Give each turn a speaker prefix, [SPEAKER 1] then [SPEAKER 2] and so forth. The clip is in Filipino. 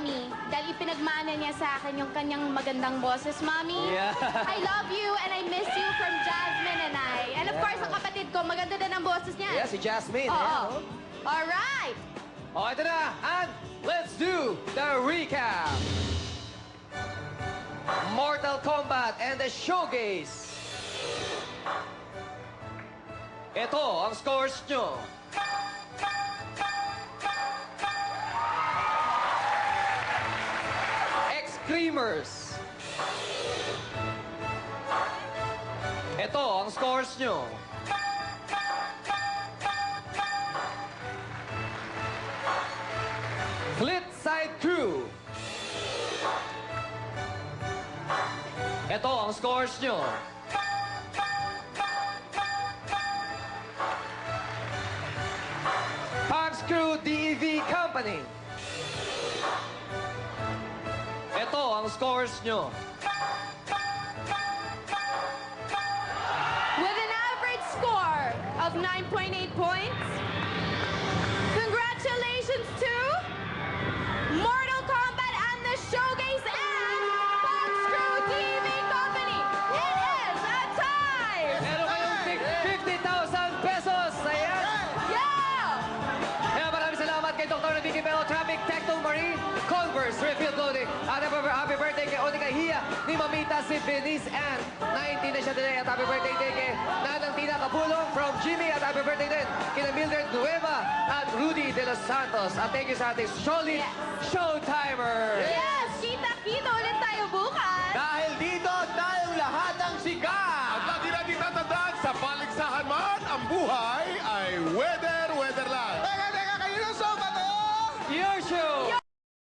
[SPEAKER 1] Mommy dahil ipinagmana niya sa akin yung kanyang magandang boses. Mommy,
[SPEAKER 2] Yeah.
[SPEAKER 1] I love you and I miss you from Jasmine and I. And of course, ang kapatid ko, maganda din ang boses niya.
[SPEAKER 2] Yeah, si Jasmine.
[SPEAKER 1] Oo.
[SPEAKER 2] Ayan, oh.
[SPEAKER 1] Alright!
[SPEAKER 2] Oh, ito na. And let's do the recap. Mortal Kombat and the Showcase. Ito ang scores nyo. X-Creamers. Ito ang scores nyo. Flipside Crew. Ito ang scores nyo. Fox Crew DEV Company. Ito ang scores nyo.
[SPEAKER 1] With an average score of 9.8 points, congratulations to Mortal Kombat and the Showcase and Fox Crew TV Company. It is a tie!
[SPEAKER 2] Meron kayong 50,000 pesos. Ayan.
[SPEAKER 1] Yeah!
[SPEAKER 2] Kaya maraming salamat kay Dr. Vicky Bell, Traffic Tecto Marie, Converse, Refill Clothing. At happy birthday kay Onika Hia, ni Mamita si Venice Ann. 19 na siya today. At happy birthday din kay Nanang Tina Capulong from Jimmy. At happy birthday din kay Mildred Nueva at Rudy De Los Santos. At thank you sa ating solid Showtimer.
[SPEAKER 1] Yes! Kita-kita ulit tayo bukas!
[SPEAKER 3] Dahil dito, tayong lahat ang sikat!
[SPEAKER 4] At lagi natin tatandaan, sa paligsahan man ang buhay,